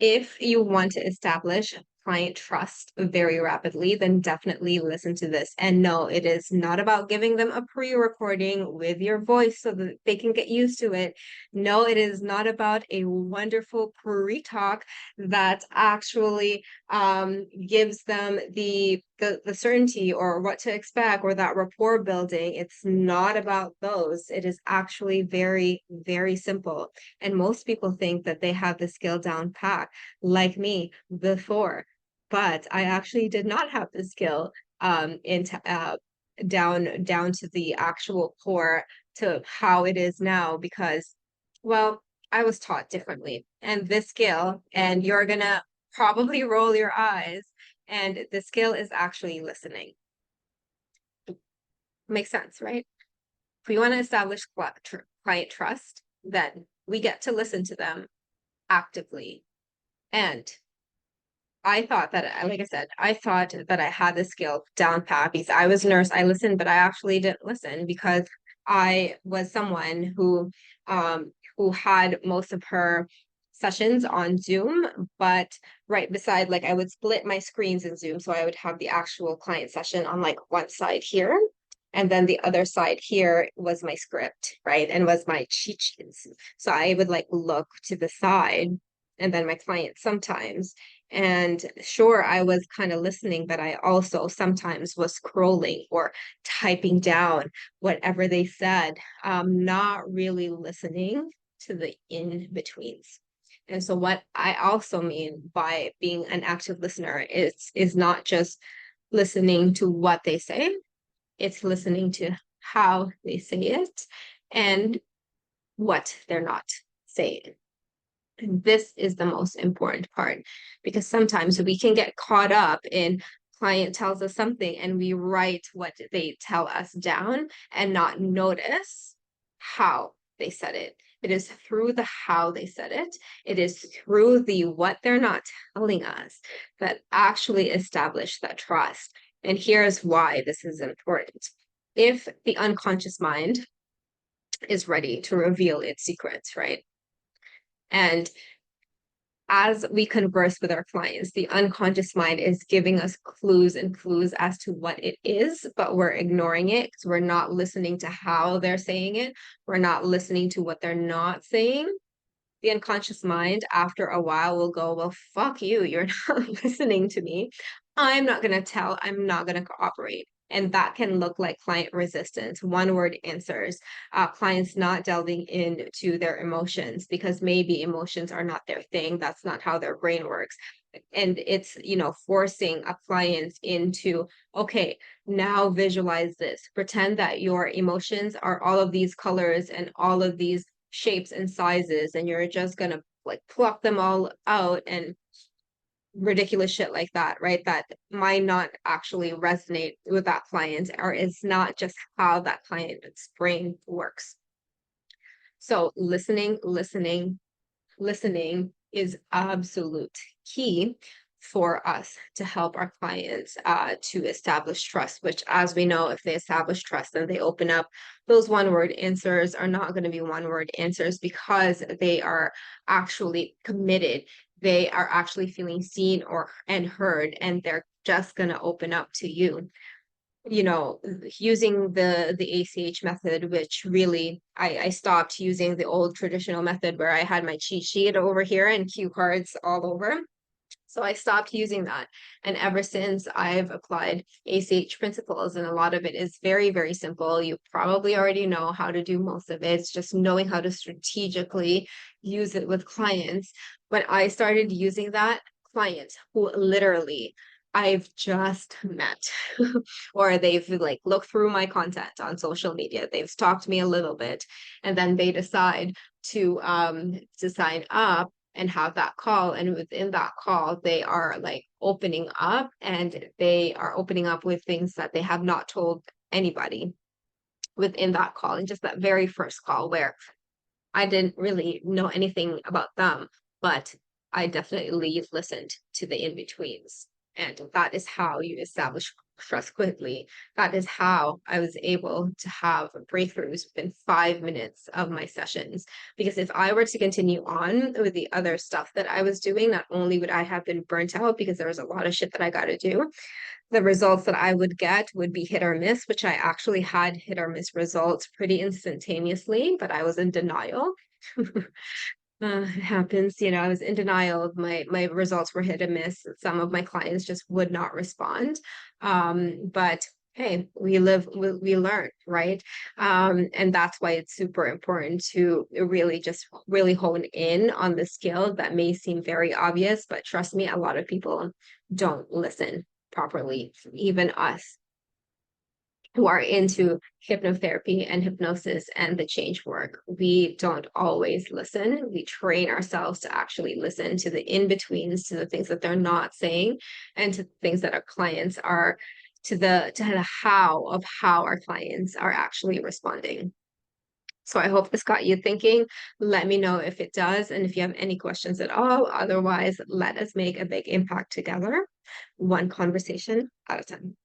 If you want to establish client trust very rapidly, then definitely listen to this. And no, it is not about giving them a pre-recording with your voice so that they can get used to it. No, it is not about a wonderful pre-talk that actually gives them the certainty or what to expect or that rapport building. It's not about those. It is actually very, very simple. And most people think that they have the skill down pat, like me before, but I actually did not have the skill into down to the actual core to how it is now because, well, I was taught differently. And this skill, and you're gonna probably roll your eyes, and the skill is actually listening. Makes sense, right? If we want to establish client trust, then we get to listen to them actively. And I thought that, like I said, I thought that I had the skill down pat because I was a nurse. I listened, but I actually didn't listen because I was someone who had most of her sessions on Zoom, but right beside, like I would split my screens in Zoom. So I would have the actual client session on like one side here. And then the other side here was my script, right? And was my cheat sheets. So I would like look to the side and then my client sometimes. And sure, I was kind of listening, but I also sometimes was scrolling or typing down whatever they said, not really listening to the in-betweens. And so what I also mean by being an active listener is not just listening to what they say, it's listening to how they say it and what they're not saying. And this is the most important part because sometimes we can get caught up in client tells us something and we write what they tell us down and not notice how they said it. It is through the how they said it. It is through the what they're not telling us that actually establish that trust. And here's why this is important. If the unconscious mind is ready to reveal its secrets, right? And as we converse with our clients, the unconscious mind is giving us clues and clues as to what it is, but we're ignoring it because we're not listening to how they're saying it. We're not listening to what they're not saying. The unconscious mind, after a while, will go, well, fuck you. You're not listening to me. I'm not going to tell. I'm not going to cooperate. And that can look like client resistance, one word answers, clients not delving into their emotions because maybe emotions are not their thing. That's not how their brain works. And it's, forcing a client into, okay, now visualize this. Pretend that your emotions are all of these colors and all of these shapes and sizes, and you're just gonna like pluck them all out and ridiculous shit like that, right? That might not actually resonate with that client, or it's not just how that client's brain works. So listening is absolute key for us to help our clients to establish trust, which, as we know, if they establish trust and they open up, those one word answers are not going to be one word answers because they are actually committed. They are actually feeling seen and heard, and they're just going to open up to you, using the ACH method, which really I stopped using the old traditional method where I had my cheat sheet over here and cue cards all over. So I stopped using that. And ever since I've applied ACH principles, and a lot of it is very, very simple. You probably already know how to do most of it. It's just knowing how to strategically use it with clients. When I started using that, clients who literally I've just met or they've like looked through my content on social media, they've stalked me a little bit, and then they decide to sign up and have that call. And within that call, they are like opening up, and they are opening up with things that they have not told anybody within that call. And just that very first call where I didn't really know anything about them, but I definitely listened to the in-betweens. And that is how you establish trust quickly. That is how I was able to have breakthroughs within 5 minutes of my sessions. Because if I were to continue on with the other stuff that I was doing, not only would I have been burnt out because there was a lot of shit that I got to do, the results that I would get would be hit or miss, which I actually had hit or miss results pretty instantaneously, but I was in denial. It happens, I was in denial. My results were hit and miss. Some of my clients just would not respond. But hey, we learn, right? And that's why it's super important to really hone in on the skill that may seem very obvious, but trust me, a lot of people don't listen properly, even us who are into hypnotherapy and hypnosis and the change work. We don't always listen. We train ourselves to actually listen to the in-betweens, to the things that they're not saying, and to things that our clients are, to the how of how our clients are actually responding. So I hope this got you thinking. Let me know if it does, and if you have any questions at all. Otherwise, let us make a big impact together, one conversation at a time.